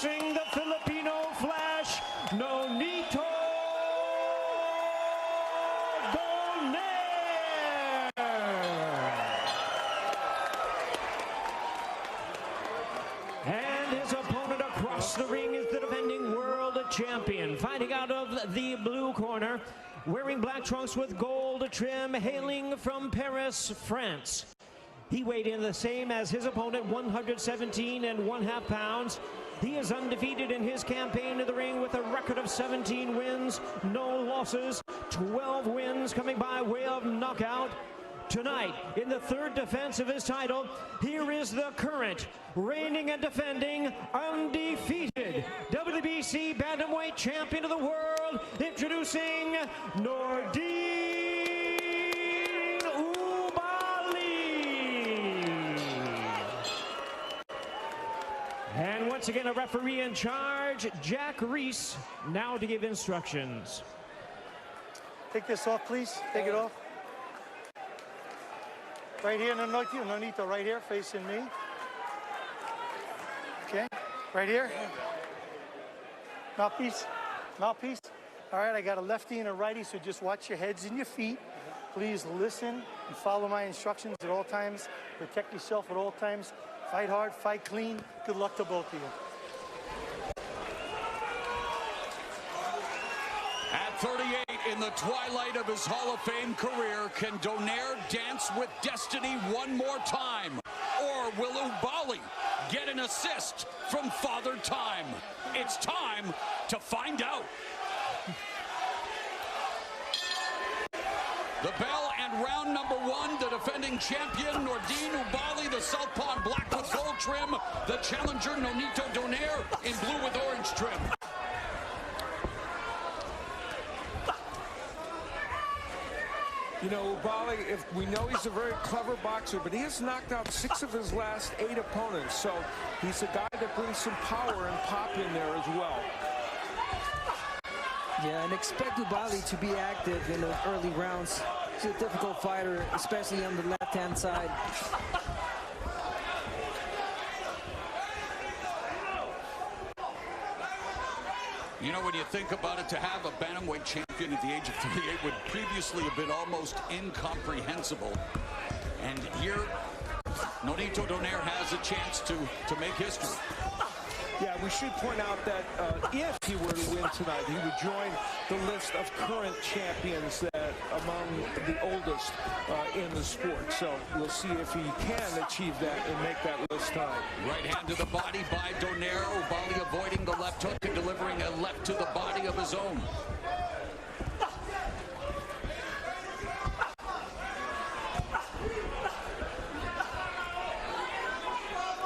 Introducing the Filipino Flash, Nonito Donaire. And his opponent across the ring is the defending world champion. Fighting out of the blue corner, wearing black trunks with gold trim, hailing from Paris, France. He weighed in the same as his opponent, 117.5 pounds. He is undefeated in his campaign in the ring with a record of 17 wins, no losses, 12 wins coming by way of knockout. Tonight, in the third defense of his title, here is the current, reigning and defending, undefeated WBC Bantamweight Champion of the World, introducing Nordine And once again, a referee in charge, Jack Reese, now to give instructions. Take this off, please. Take it off. Right here, Nonito, right here, facing me. Okay, right here. Mouthpiece, mouthpiece. All right, I got a lefty and a righty, so just watch your heads and your feet. Please listen and follow my instructions at all times. Protect yourself at all times. Fight hard, fight clean. Good luck to both of you. At 38, in the twilight of his Hall of Fame career, can Donaire dance with destiny one more time? Or will Ubali get an assist from Father Time? It's time to find out. The bell and round number one, the defending champion, Nordine Ubali, the southpaw in black with gold trim, the challenger, Nonito Donaire, in blue with orange trim. You know, Ubali, if we know he's a very clever boxer, but he has knocked out 6 of his last 8 opponents, so he's a guy that brings some power and pop in there as well. Yeah, and expect Ubali to be active in those early rounds. He's a difficult fighter, especially on the left-hand side. You know, when you think about it, to have a bantamweight champion at the age of 38 would previously have been almost incomprehensible. And here, Nonito Donaire has a chance to make history. Yeah, we should point out that if he were to win tonight, he would join the list of current champions that among the oldest in the sport. So we'll see if he can achieve that and make that list tonight. Right hand to the body by Donaire. Ubali avoiding the left hook and delivering a left to the body of his own.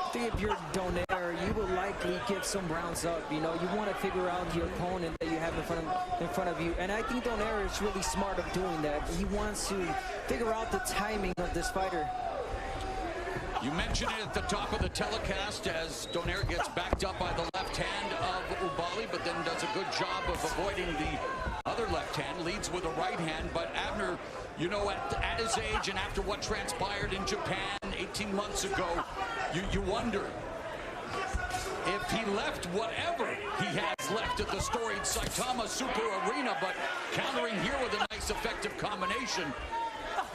I think if you're Donaire, you will likely give some rounds up. You know, you want to figure out the opponent that you have in front of you. And I think Donaire is really smart of doing that. He wants to figure out the timing of this fighter. You mentioned it at the top of the telecast as Donaire gets backed up by the left hand of Ubali, but then does a good job of avoiding the other left hand, leads with a right hand. But Abner, you know, at his age and after what transpired in Japan 18 months ago, you wonder if he left whatever he has left at the storied Saitama Super Arena, but countering here with a nice effective combination.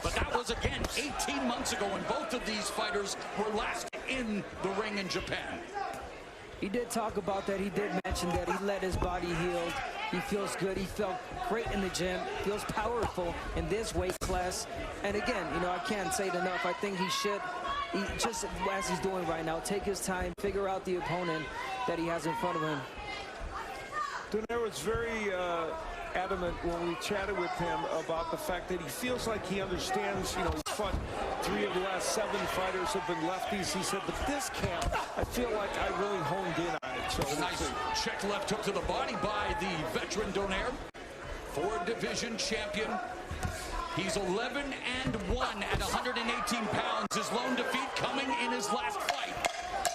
But that was, again, 18 months ago, and both of these fighters were last in the ring in Japan. He did talk about that. He did mention that he let his body heal. He feels good. He felt great in the gym. Feels powerful in this weight class. And again, you know, I can't say it enough. I think he should, just as he's doing right now, take his time, figure out the opponent that he has in front of him. Donaire was very adamant when we chatted with him about the fact that he feels like he understands, you know, he's fought 3 of the last 7 fighters have been lefties. He said, but this camp, I feel like I really honed in on it. So nice check left hook to the body by the veteran Donaire, 4th division champion. He's 11-1 at 118 pounds. His lone defeat coming in his last fight.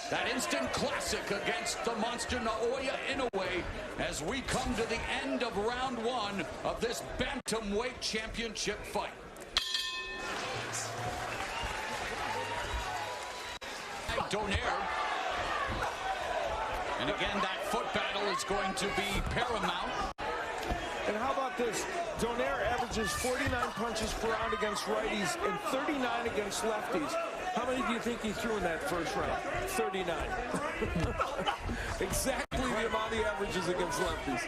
That instant classic against the monster Naoya Inoue as we come to the end of round 1 of this Bantamweight Championship fight. Donaire And again, that foot battle is going to be paramount. And how about this? Donaire averages 49 punches per round against righties and 39 against lefties. How many do you think he threw in that first round? 39. Exactly the amount he averages against lefties.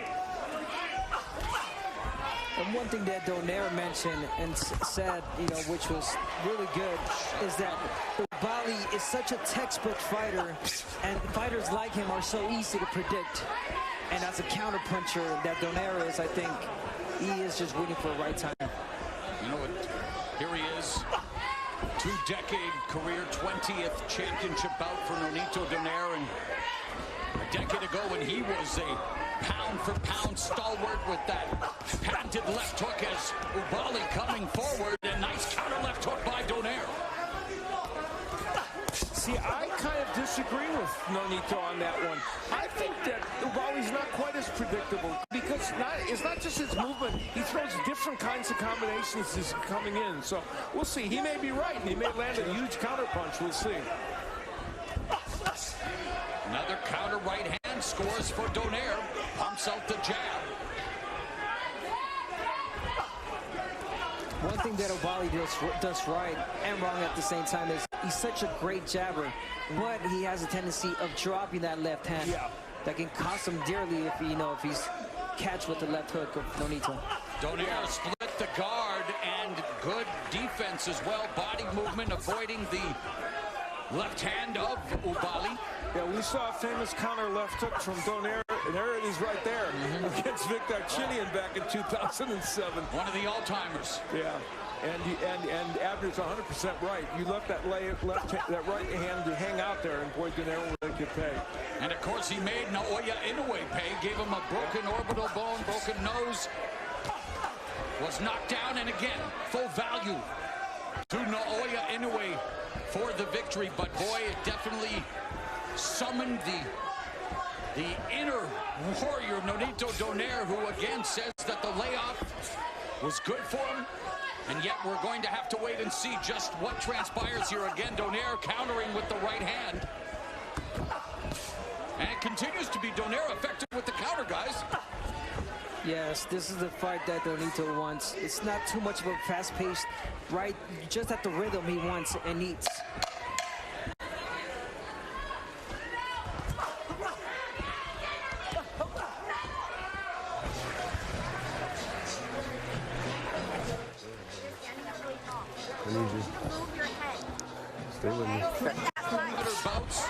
And one thing that Donaire mentioned and said, you know, which was really good, is that Oubaali is such a textbook fighter, and fighters like him are so easy to predict. And as a counterpuncher that Donaire is, I think he is just waiting for the right time. You know what? Here he is. 2-decade career, 20th championship bout for Nonito Donaire. And a decade ago when he was a pound-for-pound stalwart with that patented left hook as Oubaali coming forward. A nice counter left hook by Donaire. See, I kind of disagree with Nonito on that one. I think that Oubaali's not quite as predictable because it's not just his movement. He throws different kinds of combinations as he's coming in. So we'll see. He may be right, and he may land a huge counter punch. We'll see. Another counter right hand scores for Donaire. Pumps out the jab. One thing that Oubaali does right and wrong at the same time is he's such a great jabber, but he has a tendency of dropping that left hand. Yeah. That can cost him dearly if if he's catch with the left hook of Nonito. Donaire split the guard and good defense as well. Body movement, avoiding the left hand of Oubaali. Yeah, we saw a famous counter left hook from Donaire, and there it is right there against Vic Darchinyan back in 2007. One of the all-timers. Yeah, and Abner's 100% right. You left that right hand to hang out there, and boy, Donaire will make you pay. And of course, he made Naoya Inoue pay. Gave him a broken orbital bone, broken nose. Was knocked down, and again, full value to Naoya Inoue for the victory. But boy, it definitely summoned the inner warrior, Nonito Donaire, who again says that the layoff was good for him. And yet we're going to have to wait and see just what transpires here. Again, Donaire countering with the right hand. And it continues to be Donaire effective with the counter, guys. Yes, this is the fight that Nonito wants. It's not too much of a fast-paced, right? Just at the rhythm he wants and needs. I need you. Stay with me. Bouts.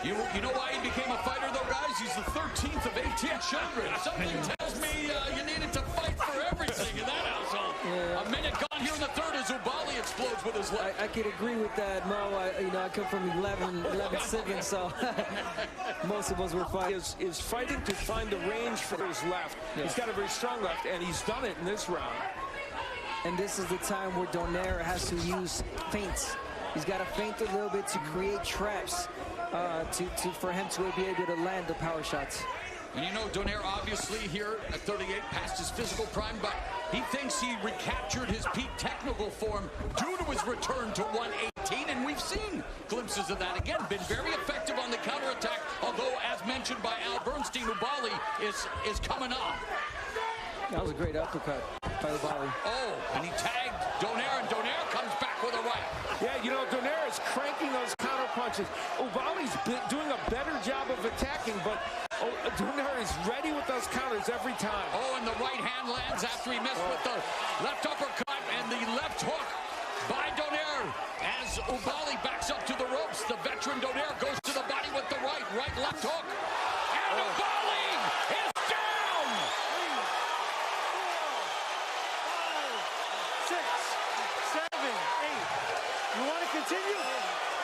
You know why he became a fighter, though, guys? He's the 13th of 1800. Something tells me you needed to fight for everything in that household. Yeah. A minute gone here in the third as Oubaali explodes with his left. I could agree with that, Mo. I come from 11-7, so most of us were fighting. Is fighting to find the range for his left. Yeah. He's got a very strong left, and he's done it in this round. And this is the time where Donaire has to use feints. He's got to feint a little bit to create traps for him to be able to land the power shots. And you know, Donaire obviously here at 38 past his physical prime, but he thinks he recaptured his peak technical form due to his return to 118, and we've seen glimpses of that again. Been very effective on the counterattack, although, as mentioned by Al Bernstein, Oubaali is coming up. That was a great uppercut by Oubaali. Oh, and he tagged Donaire, and Donaire comes back with a right. Yeah, you know, Donaire is cranking those counter punches. Oubaali's doing a better job of attacking, but Donaire is ready with those counters every time. Oh, and the right hand lands after he missed with the left uppercut and the left hook by Donaire. As Oubaali backs up to the ropes, the veteran Donaire goes to the body with the right left hook. And Oubaali is down! 6, 7, 8. You want to continue?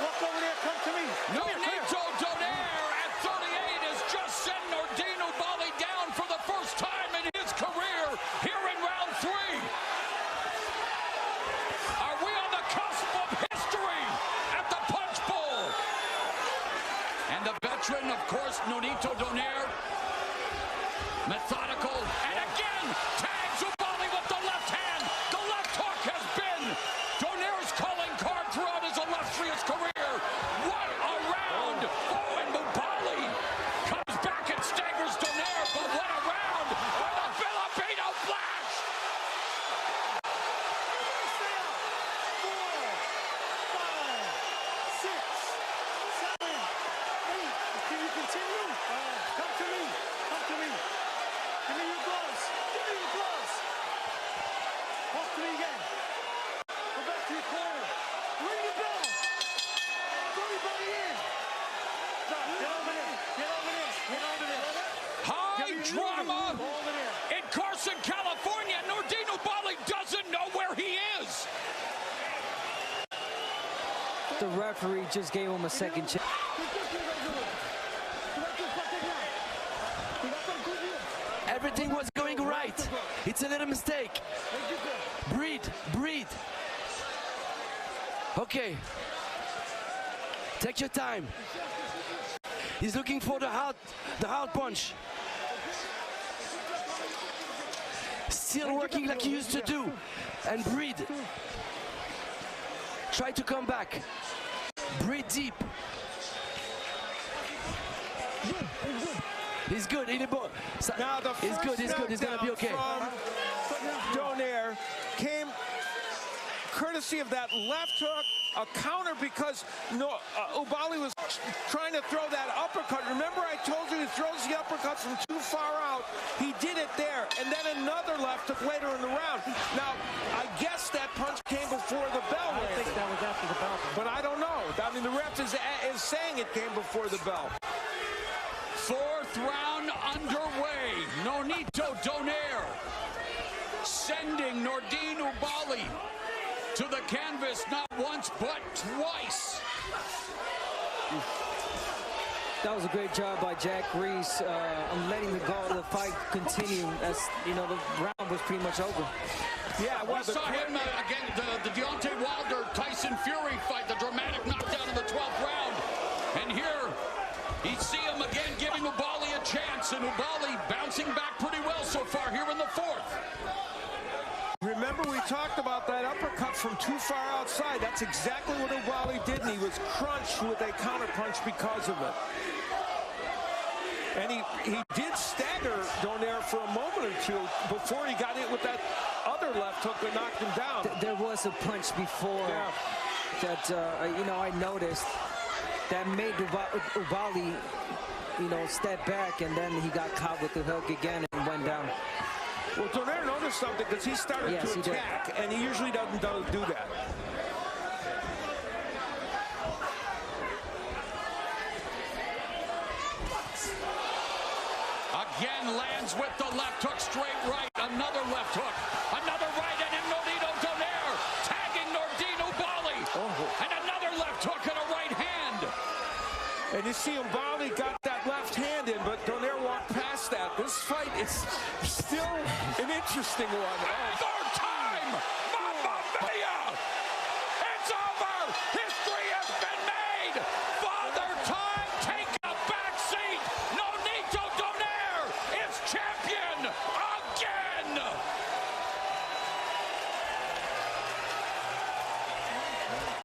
Walk over there, come to me. Nonito Donaire at 38 has just sent Nordine Oubaali down for the first time in his career here in round 3. Are we on the cusp of history at the Punch Bowl? And the veteran, of course, Nonito Donaire, methodical, and again tags Oubaali with the left hand. The left hook has been Donaire's calling card throughout his illustrious career. What a round! Oh, and great drama in Carson, California. Nordine Oubaali doesn't know where he is. The referee just gave him a second chance. Everything was going right. It's a little mistake. Breathe, breathe. Okay. Take your time. He's looking for the hard punch. Still working like he used to do. And breathe. Try to come back. Breathe deep. He's good. Now the he's good. He's good. He's gonna be okay. Donaire came courtesy of that left hook, a counter because Oubaali was trying to throw that uppercut. Remember I told you he throws the uppercuts from too far out. He did it there, and then another left hook later in the round. Now, I guess that punch came before the bell. I think that was after the bell. But I don't know. I mean, the ref is saying it came before the bell. Fourth round underway. Nonito Donaire sending Nordine Oubaali to the canvas not once but twice. That was a great job by Jack Reese on letting the fight continue, as you know, the round was pretty much over. Yeah, we saw him again, the Deontay Wilder-Tyson Fury fight, the dramatic knockdown in the 12th round. And here, you see him again giving Oubaali a chance, and Oubaali bouncing back pretty well so far here in the 4th. Remember we talked about that uppercut from too far outside. That's exactly what Oubaali did, and he was crunched with a counterpunch because of it. And he did stagger Donaire for a moment or two before he got hit with that other left hook that knocked him down. There was a punch before that, you know, I noticed that made Oubaali, you know, step back, and then he got caught with the hook again and went down. Well, Donaire noticed something because he started to attack, and he usually doesn't do that. Again lands with the left hook, straight right, another left hook, another right, and then Nonito Donaire tagging Nordine Oubaali, and another left hook and a right hand. And you see Oubaali got that left hand in, but Donaire walked past that. This fight is still an interesting one. Third time! Mamma mia! It's over! History has been made! Father